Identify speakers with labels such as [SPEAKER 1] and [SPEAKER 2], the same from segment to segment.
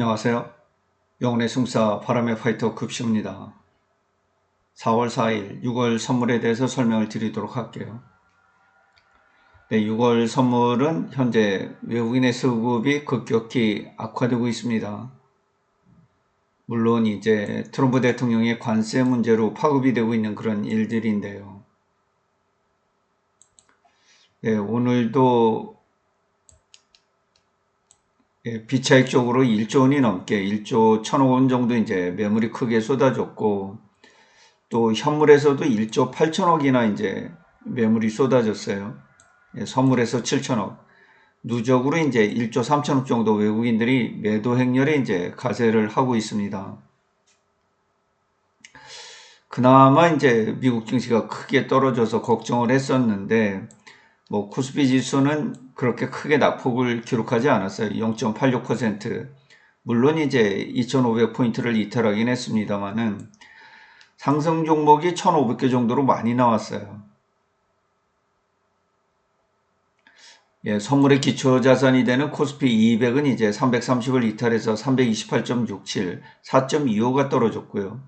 [SPEAKER 1] 안녕하세요. 영혼의 승사 바람의 파이터 급시입니다. 4월 4일 6월 선물에 대해서 설명을 드리도록 할게요. 네, 6월 선물은 현재 외국인의 수급이 급격히 악화되고 있습니다. 물론 이제 트럼프 대통령의 관세 문제로 파급이 되고 있는 그런 일들인데요. 네, 오늘도 비차익 쪽으로 1조 원이 넘게 1조 1천억 원 정도 이제 매물이 크게 쏟아졌고, 또 현물에서도 1조 8천억이나 이제 매물이 쏟아졌어요. 선물에서 7천억. 누적으로 이제 1조 3천억 정도 외국인들이 매도 행렬에 이제 가세를 하고 있습니다. 그나마 이제 미국 증시가 크게 떨어져서 걱정을 했었는데, 코스피 지수는 그렇게 크게 낙폭을 기록하지 않았어요. 0.86%. 물론 이제 2,500포인트를 이탈하긴 했습니다만은 상승 종목이 1,500개 정도로 많이 나왔어요. 선물의 기초자산이 되는 코스피 200은 이제 330을 이탈해서 328.67, 4.25가 떨어졌고요.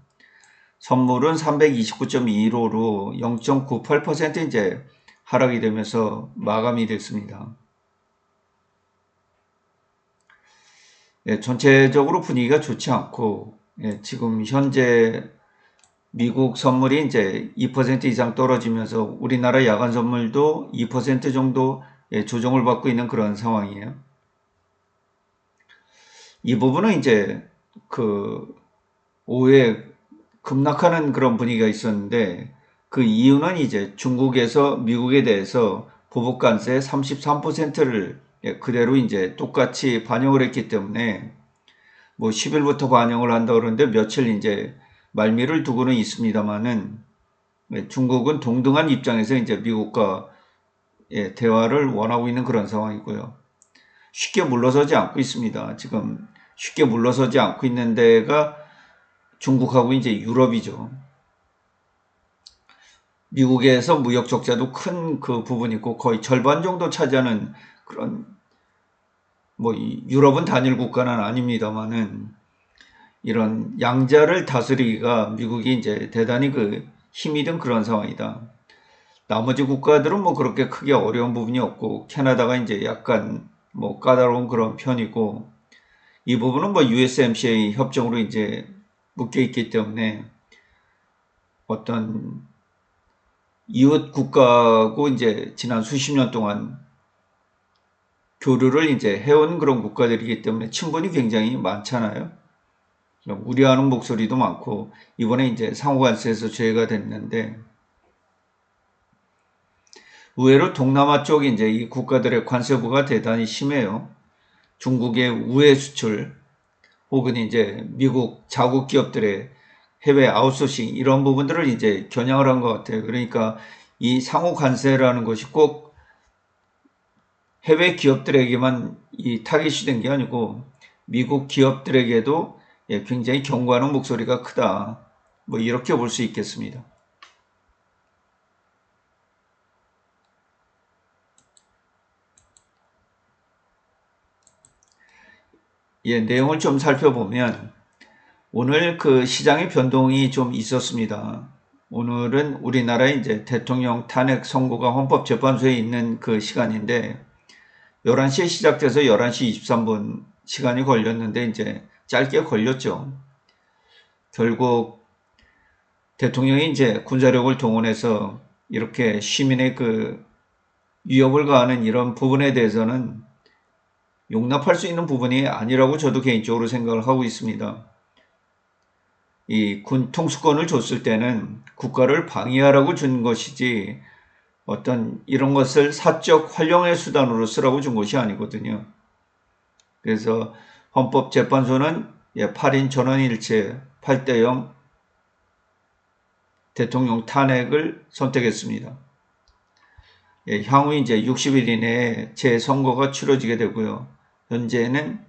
[SPEAKER 1] 선물은 329.15로 0.98% 이제 하락이 되면서 마감이 됐습니다. 전체적으로 분위기가 좋지 않고, 지금 현재 미국 선물이 이제 2% 이상 떨어지면서 우리나라 야간 선물도 2% 정도 조정을 받고 있는 그런 상황이에요. 이 부분은 이제 오후에 급락하는 그런 분위기가 있었는데, 그 이유는 이제 중국에서 미국에 대해서 보복 관세 33%를 그대로 이제 똑같이 반영을 했기 때문에 10일부터 반영을 한다 그러는데 며칠 이제 말미를 두고는 있습니다만은, 중국은 동등한 입장에서 이제 미국과 대화를 원하고 있는 그런 상황이고요. 쉽게 물러서지 않고 있습니다. 지금 쉽게 물러서지 않고 있는 데가 중국하고 이제 유럽이죠. 미국에서 무역 적자도 큰 그 부분이 있고 거의 절반 정도 차지하는 그런, 유럽은 단일 국가는 아닙니다만은 이런 양자를 다스리기가 미국이 이제 대단히 힘이 든 그런 상황이다. 나머지 국가들은 그렇게 크게 어려운 부분이 없고, 캐나다가 이제 약간 까다로운 그런 편이고, 이 부분은 USMCA 협정으로 이제 묶여 있기 때문에 어떤 이웃 국가고 이제 지난 수십 년 동안 교류를 이제 해온 그런 국가들이기 때문에 친분이 굉장히 많잖아요. 우려하는 목소리도 많고, 이번에 이제 상호관세에서 제외가 됐는데, 의외로 동남아 쪽 이제 이 국가들의 관세부가 대단히 심해요. 중국의 우회 수출 혹은 이제 미국 자국 기업들의 해외 아웃소싱 이런 부분들을 이제 겨냥을 한 것 같아요. 그러니까 이 상호 관세라는 것이 꼭 해외 기업들에게만 이 타깃이 된 게 아니고 미국 기업들에게도 굉장히 경고하는 목소리가 크다. 이렇게 볼 수 있겠습니다. 내용을 좀 살펴보면 오늘 시장의 변동이 좀 있었습니다. 오늘은 우리나라의 이제 대통령 탄핵 선고가 헌법재판소에 있는 그 시간인데 11시에 시작돼서 11시 23분 시간이 걸렸는데 이제 짧게 걸렸죠. 결국 대통령이 이제 군사력을 동원해서 이렇게 시민의 위협을 가하는 이런 부분에 대해서는 용납할 수 있는 부분이 아니라고 저도 개인적으로 생각을 하고 있습니다. 이 군 통수권을 줬을 때는 국가를 방위하라고 준 것이지 어떤 이런 것을 사적 활용의 수단으로 쓰라고 준 것이 아니거든요. 그래서 헌법재판소는 8인 전원일체 8대0 대통령 탄핵을 선택했습니다. 향후 이제 60일 이내에 재선거가 치러지게 되고요. 현재는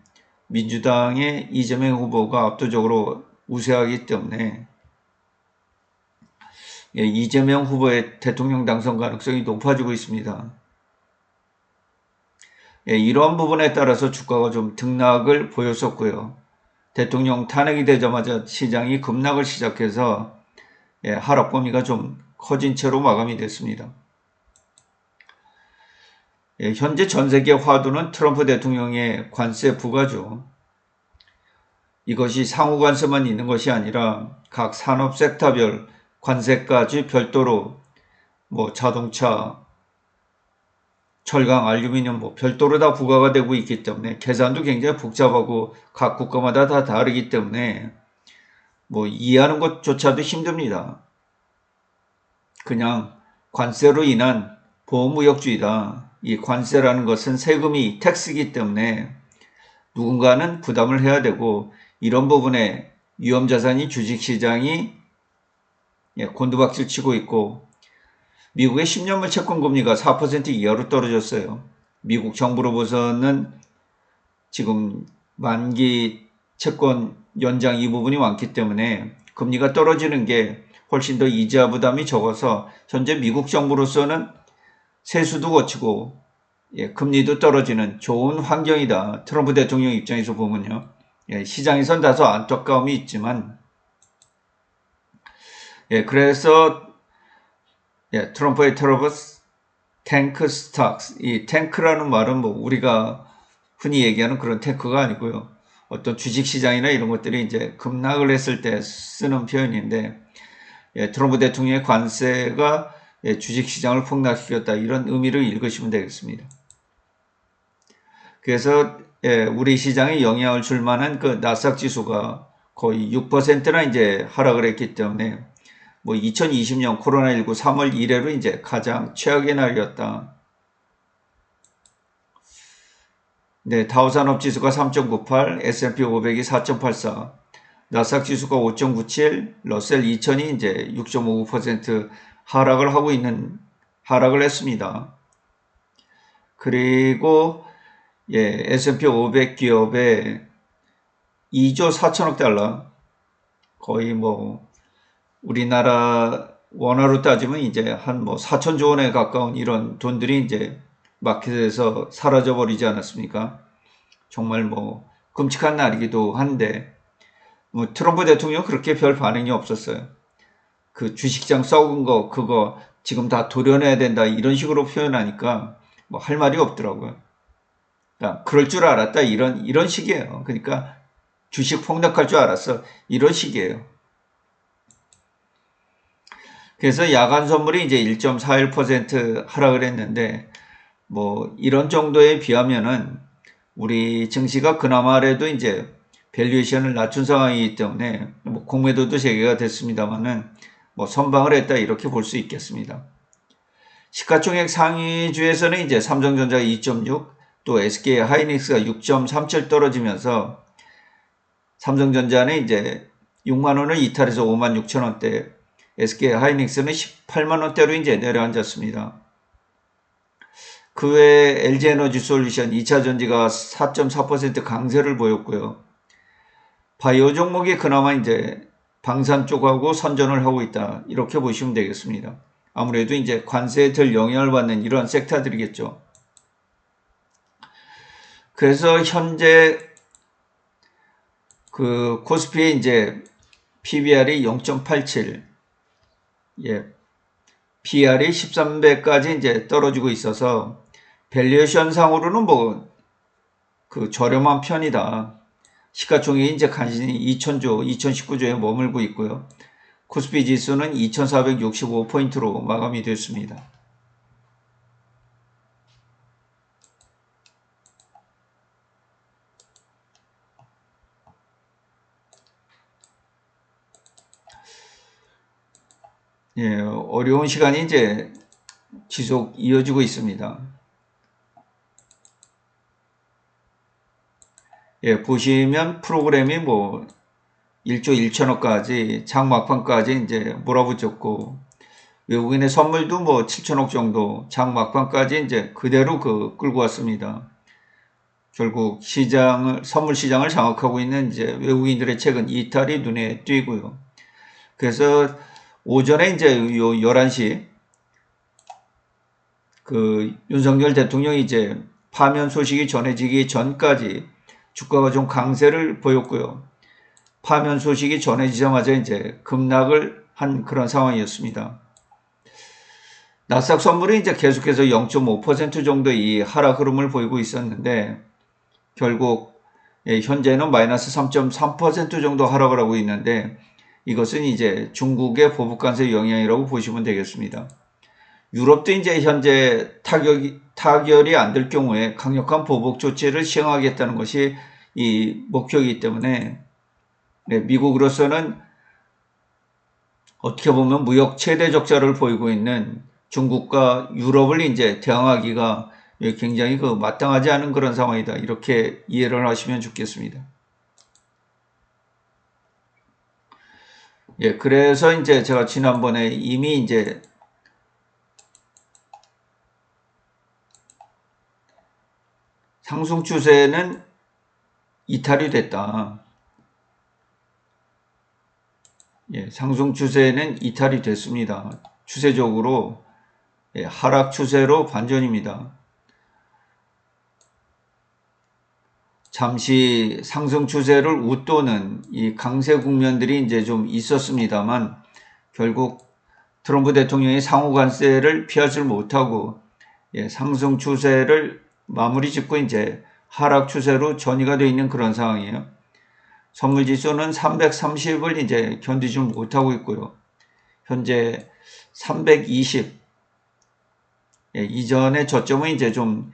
[SPEAKER 1] 민주당의 이재명 후보가 압도적으로 우세하기 때문에 이재명 후보의 대통령 당선 가능성이 높아지고 있습니다. 이러한 부분에 따라서 주가가 좀 등락을 보였었고요. 대통령 탄핵이 되자마자 시장이 급락을 시작해서 하락 범위가 좀 커진 채로 마감이 됐습니다. 현재 전 세계 화두는 트럼프 대통령의 관세 부과죠. 이것이 상호 관세만 있는 것이 아니라 각 산업 섹터별 관세까지 별도로 자동차, 철강, 알루미늄 별도로 다 부과가 되고 있기 때문에 계산도 굉장히 복잡하고 각 국가마다 다 다르기 때문에 이해하는 것조차도 힘듭니다. 그냥 관세로 인한 보호무역주의다. 이 관세라는 것은 세금이 텍스이기 때문에 누군가는 부담을 해야 되고 이런 부분에 위험자산인 주식시장이 곤두박질 치고 있고 미국의 10년물 채권금리가 4% 이하로 떨어졌어요. 미국 정부로부터는 지금 만기 채권 연장 이 부분이 많기 때문에 금리가 떨어지는 게 훨씬 더 이자 부담이 적어서 현재 미국 정부로서는 세수도 거치고 금리도 떨어지는 좋은 환경이다. 트럼프 대통령 입장에서 보면요. 시장에선 다소 안타까움이 있지만 그래서 트럼프의 트러블스 탱크 스탁스, 이 탱크라는 말은 우리가 흔히 얘기하는 그런 탱크가 아니고요. 어떤 주식시장이나 이런 것들이 이제 급락을 했을 때 쓰는 표현인데 트럼프 대통령의 관세가 주식시장을 폭락시켰다 이런 의미를 읽으시면 되겠습니다. 그래서 우리 시장에 영향을 줄 만한 그 나스닥 지수가 거의 6%나 이제 하락을 했기 때문에 2020년 코로나19 3월 이래로 이제 가장 최악의 날이었다. 다우산업지수가 3.98, S&P 500이 4.84, 나스닥 지수가 5.97, 러셀 2000이 이제 6.59% 하락을 했습니다. 그리고 S&P 500 기업에 2조 4천억 달러, 거의 우리나라 원화로 따지면 이제 한 4천조 원에 가까운 이런 돈들이 이제 마켓에서 사라져 버리지 않았습니까? 정말 끔찍한 날이기도 한데 트럼프 대통령 그렇게 별 반응이 없었어요. 그 주식장 썩은 거 그거 지금 다 도려내야 된다 이런 식으로 표현하니까 할 말이 없더라고요. 그러니까 그럴 줄 알았다 이런 식이에요. 그러니까 주식 폭락할 줄 알았어 이런 식이에요. 그래서 야간 선물이 이제 1.41% 하락을 했는데 이런 정도에 비하면은 우리 증시가 그나마라도 이제 밸류에이션을 낮춘 상황이기 때문에 공매도도 재개가 됐습니다만은 선방을 했다 이렇게 볼 수 있겠습니다. 시가총액 상위주에서는 이제 삼성전자가 2.6, 또 SK 하이닉스가 6.37 떨어지면서 삼성전자는 이제 6만 원을 이탈해서 5만 6천 원대, SK 하이닉스는 18만 원대로 이제 내려앉았습니다. 그 외에 LG에너지솔루션 2차전지가 4.4% 강세를 보였고요. 바이오 종목이 그나마 이제 방산 쪽하고 선전을 하고 있다. 이렇게 보시면 되겠습니다. 아무래도 이제 관세에 덜 영향을 받는 이런 섹터들이겠죠. 그래서 현재 그 코스피의 이제 PBR이 0.87, PR이 13배까지 이제 떨어지고 있어서 밸류에이션 상으로는 그 저렴한 편이다. 시가총액이 이제 간신히 2000조, 2019조에 머물고 있고요. 코스피 지수는 2465포인트로 마감이 됐습니다. 어려운 시간이 이제 지속 이어지고 있습니다. 보시면 프로그램이 1조 1천억까지 장 막판까지 이제 몰아붙였고 외국인의 선물도 7천억 정도 장 막판까지 이제 그대로 끌고 왔습니다. 결국 선물 시장을 장악하고 있는 이제 외국인들의 최근 이탈이 눈에 띄고요. 그래서 오전에 이제 11시 그 윤석열 대통령이 이제 파면 소식이 전해지기 전까지 주가가 좀 강세를 보였고요. 파면 소식이 전해지자마자 이제 급락을 한 그런 상황이었습니다. 나스닥 선물이 이제 계속해서 0.5% 정도 이 하락 흐름을 보이고 있었는데 결국 현재는 마이너스 3.3% 정도 하락을 하고 있는데 이것은 이제 중국의 보복 관세 영향이라고 보시면 되겠습니다. 유럽도 이제 현재 타결이 안 될 경우에 강력한 보복 조치를 시행하겠다는 것이 이 목표이기 때문에 미국으로서는 어떻게 보면 무역 최대 적자를 보이고 있는 중국과 유럽을 이제 대항하기가 굉장히 마땅하지 않은 그런 상황이다. 이렇게 이해를 하시면 좋겠습니다. 그래서 이제 제가 지난번에 이미 이제 상승 추세는 이탈이 됐다. 상승 추세는 이탈이 됐습니다. 추세적으로 하락 추세로 반전입니다. 잠시 상승 추세를 웃도는 이 강세 국면들이 이제 좀 있었습니다만 결국 트럼프 대통령이 상호 관세를 피하지 못하고 상승 추세를 마무리 짓고 이제 하락 추세로 전이가 되어 있는 그런 상황이에요. 선물 지수는 330을 이제 견디지 못하고 있고요. 현재 320. 이전에 저점은 이제 좀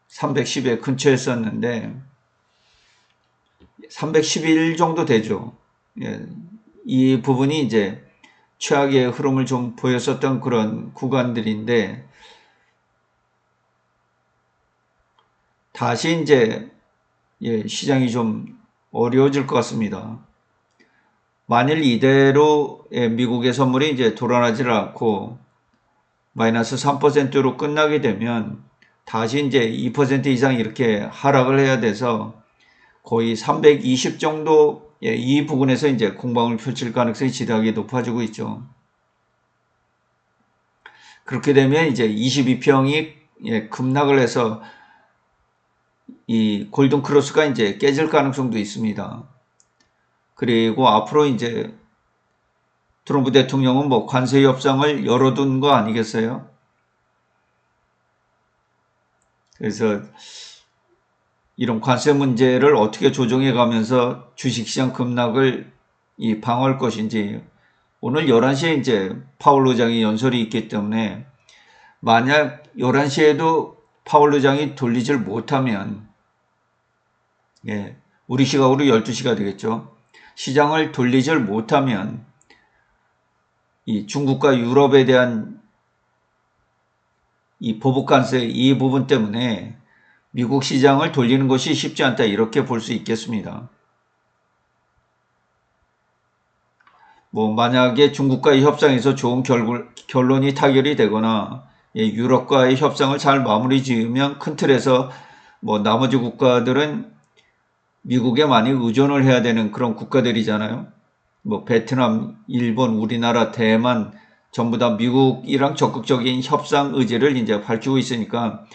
[SPEAKER 1] 310에 근처였었는데 311 정도 되죠. 이 부분이 이제 최악의 흐름을 좀 보였었던 그런 구간들인데 다시 이제 시장이 좀 어려워질 것 같습니다. 만일 이대로 미국의 선물이 이제 돌아나질 않고 마이너스 3%로 끝나게 되면 다시 이제 2% 이상 이렇게 하락을 해야 돼서 거의 320 정도 이 부분에서 이제 공방을 펼칠 가능성이 지대하게 높아지고 있죠. 그렇게 되면 이제 22평이 급락을 해서 이 골든 크로스가 이제 깨질 가능성도 있습니다. 그리고 앞으로 이제 트럼프 대통령은 뭐 관세 협상을 열어둔 거 아니겠어요? 그래서 이런 관세 문제를 어떻게 조정해 가면서 주식시장 급락을 방어할 것인지 오늘 11시에 이제 파월 의장이 연설이 있기 때문에 만약 11시에도 파월 의장이 돌리질 못하면 우리 시각으로 12시가 되겠죠. 시장을 돌리질 못하면 이 중국과 유럽에 대한 이 보복 관세 이 부분 때문에 미국 시장을 돌리는 것이 쉽지 않다 이렇게 볼 수 있겠습니다. 뭐 만약에 중국과의 협상에서 좋은 결론이 타결이 되거나 유럽과의 협상을 잘 마무리 지으면 큰 틀에서 뭐 나머지 국가들은 미국에 많이 의존을 해야 되는 그런 국가들이잖아요. 뭐 베트남, 일본, 우리나라, 대만 전부 다 미국이랑 적극적인 협상 의지를 이제 밝히고 있으니까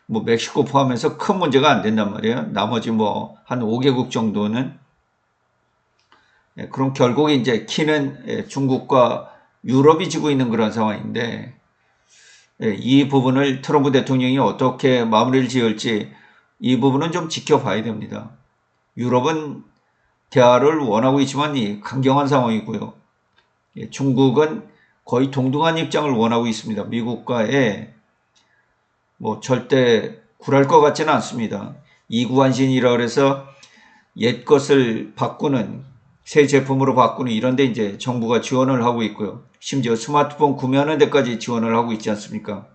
[SPEAKER 1] 뭐 멕시코 포함해서 큰 문제가 안 된단 말이에요. 나머지 뭐 한 5개국 정도는 그럼 결국 이제 키는 중국과 유럽이 지고 있는 그런 상황인데 이 부분을 트럼프 대통령이 어떻게 마무리를 지을지 이 부분은 좀 지켜봐야 됩니다. 유럽은 대화를 원하고 있지만 강경한 상황이고요. 중국은 거의 동등한 입장을 원하고 있습니다. 미국과의 뭐 절대 굴할 것 같지는 않습니다. 이구환신이라 그래서 옛 것을 바꾸는 새 제품으로 바꾸는 이런 데 이제 정부가 지원을 하고 있고요. 심지어 스마트폰 구매하는 데까지 지원을 하고 있지 않습니까?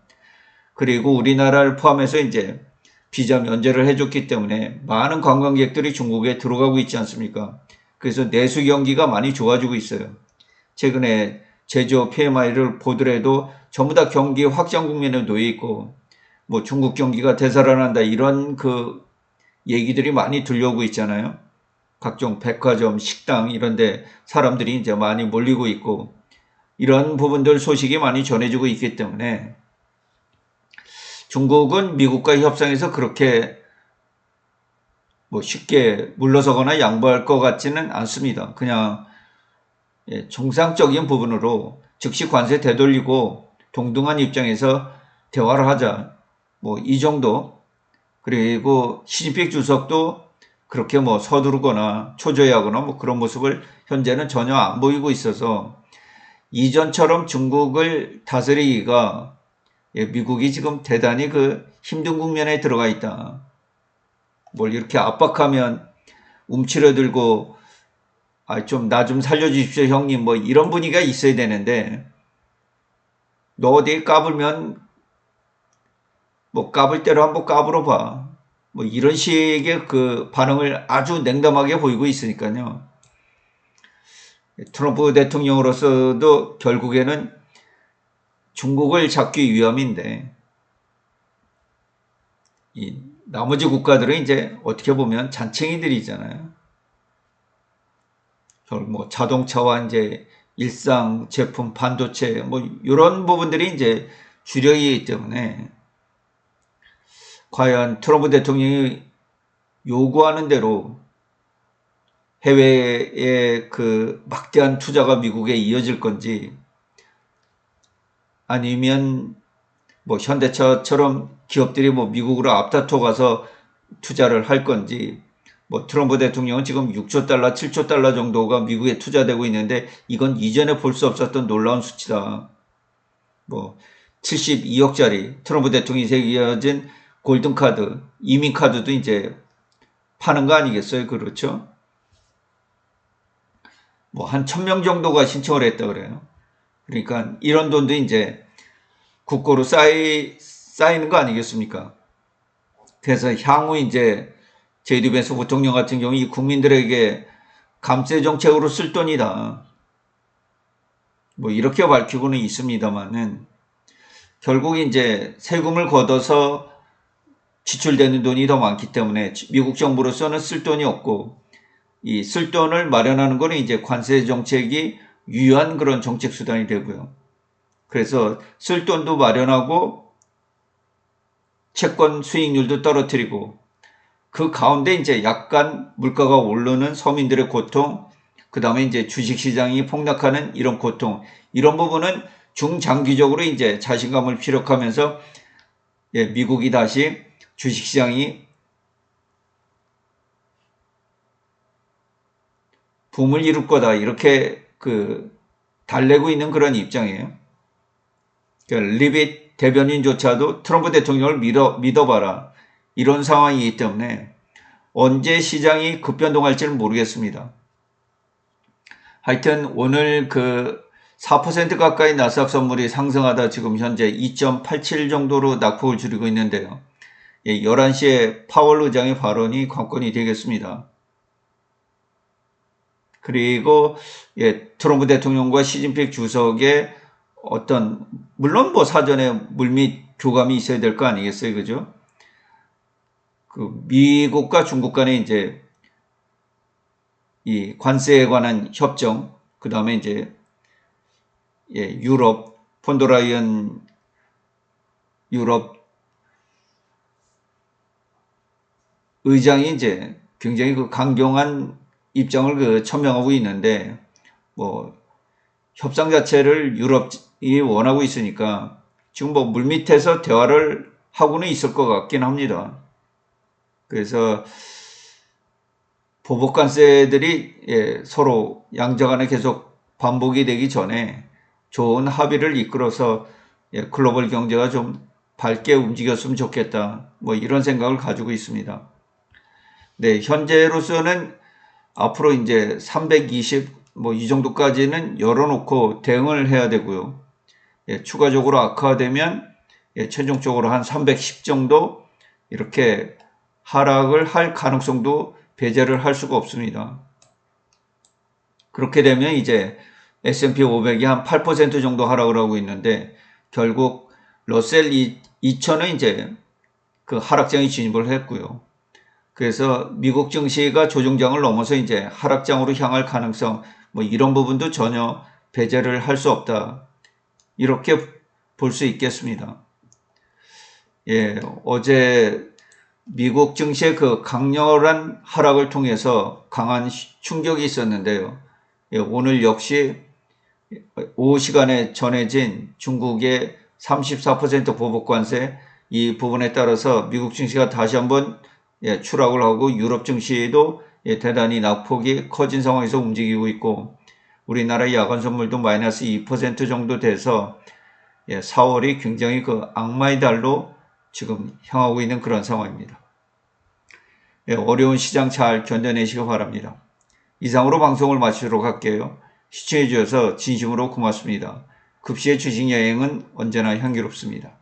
[SPEAKER 1] 그리고 우리나라를 포함해서 이제 비자 면제를 해줬기 때문에 많은 관광객들이 중국에 들어가고 있지 않습니까? 그래서 내수 경기가 많이 좋아지고 있어요. 최근에 제조업 PMI를 보더라도 전부 다 경기 확장 국면에 놓여 있고 뭐 중국 경기가 되살아난다 이런 그 얘기들이 많이 들려오고 있잖아요. 각종 백화점, 식당 이런 데 사람들이 이제 많이 몰리고 있고 이런 부분들 소식이 많이 전해지고 있기 때문에 중국은 미국과의 협상에서 그렇게 뭐 쉽게 물러서거나 양보할 것 같지는 않습니다. 그냥 정상적인 부분으로 즉시 관세 되돌리고 동등한 입장에서 대화를 하자. 뭐 이 정도. 그리고 시진핑 주석도 그렇게 뭐 서두르거나 초조해하거나 뭐 그런 모습을 현재는 전혀 안 보이고 있어서 이전처럼 중국을 다스리기가 미국이 지금 대단히 그 힘든 국면에 들어가 있다. 뭘 이렇게 압박하면 움츠러들고 좀 나 좀 살려주십시오 형님 뭐 이런 분위기가 있어야 되는데 너 어디 까불면 뭐 까불 대로 한번 까불어 봐. 뭐 이런 식의 그 반응을 아주 냉담하게 보이고 있으니까요. 트럼프 대통령으로서도 결국에는 중국을 잡기 위함인데 이 나머지 국가들은 이제 어떻게 보면 잔챙이들이잖아요. 뭐 자동차와 이제 일상 제품 반도체 뭐 이런 부분들이 이제 주력이기 때문에 과연 트럼프 대통령이 요구하는 대로 해외의 그 막대한 투자가 미국에 이어질 건지 아니면 뭐 현대차처럼 기업들이 뭐 미국으로 앞다퉈 가서 투자를 할 건지 뭐 트럼프 대통령은 지금 6조 달러, 7조 달러 정도가 미국에 투자되고 있는데 이건 이전에 볼 수 없었던 놀라운 수치다. 뭐 72억짜리 트럼프 대통령이 새겨진 골든카드, 이민카드도 이제 파는 거 아니겠어요? 그렇죠? 뭐 한 1000명 정도가 신청을 했다 그래요. 그러니까 이런 돈도 이제 국고로 쌓이는 거 아니겠습니까? 그래서 향후 이제 제이디 벤스 부통령 같은 경우 이 국민들에게 감세 정책으로 쓸 돈이다. 뭐 이렇게 밝히고는 있습니다만은 결국 이제 세금을 걷어서 지출되는 돈이 더 많기 때문에 미국 정부로서는 쓸 돈이 없고 이 쓸 돈을 마련하는 거는 이제 관세 정책이 유효한 그런 정책 수단이 되고요. 그래서 쓸 돈도 마련하고 채권 수익률도 떨어뜨리고 그 가운데 이제 약간 물가가 오르는 서민들의 고통, 그 다음에 이제 주식시장이 폭락하는 이런 고통, 이런 부분은 중장기적으로 이제 자신감을 피력하면서 미국이 다시 주식시장이 붐을 이룰 거다 이렇게 달래고 있는 그런 입장이에요. 그러니까 리빗 대변인조차도 트럼프 대통령을 믿어봐라 이런 상황이기 때문에 언제 시장이 급변동할지는 모르겠습니다. 하여튼 오늘 4% 가까이 나스닥 선물이 상승하다 지금 현재 2.87 정도로 낙폭을 줄이고 있는데요. 11시에 파월 의장의 발언이 관건이 되겠습니다. 그리고 트럼프 대통령과 시진핑 주석의 물론 뭐 사전에 물밑 교감이 있어야 될 거 아니겠어요, 그죠? 미국과 중국 간에 이제 이 관세에 관한 협정, 그 다음에 이제 유럽 폰더라이언 유럽 의장이 이제 굉장히 강경한 입장을 천명하고 있는데 뭐 협상 자체를 유럽이 원하고 있으니까 지금 뭐 물밑에서 대화를 하고는 있을 것 같긴 합니다. 그래서 보복관세들이 서로 양자간에 계속 반복이 되기 전에 좋은 합의를 이끌어서 글로벌 경제가 좀 밝게 움직였으면 좋겠다. 뭐 이런 생각을 가지고 있습니다. 네, 현재로서는 앞으로 이제 320 뭐 이 정도까지는 열어놓고 대응을 해야 되고요. 추가적으로 악화되면 최종적으로 한 310 정도 이렇게 하락을 할 가능성도 배제를 할 수가 없습니다. 그렇게 되면 이제 S&P 500이 한 8% 정도 하락을 하고 있는데 결국 러셀 2000은 이제 하락장에 진입을 했고요. 그래서 미국 증시가 조정장을 넘어서 이제 하락장으로 향할 가능성 뭐 이런 부분도 전혀 배제를 할 수 없다. 이렇게 볼 수 있겠습니다. 어제 미국 증시의 그 강렬한 하락을 통해서 강한 충격이 있었는데요. 예, 오늘 역시 오후 시간에 전해진 중국의 34% 보복 관세 이 부분에 따라서 미국 증시가 다시 한번 추락을 하고 유럽 증시도 대단히 낙폭이 커진 상황에서 움직이고 있고 우리나라의 야간 선물도 마이너스 2% 정도 돼서 4월이 굉장히 그 악마의 달로 지금 향하고 있는 그런 상황입니다. 어려운 시장 잘 견뎌내시기 바랍니다. 이상으로 방송을 마치도록 할게요. 시청해 주셔서 진심으로 고맙습니다. 급시의 주식 여행은 언제나 향기롭습니다.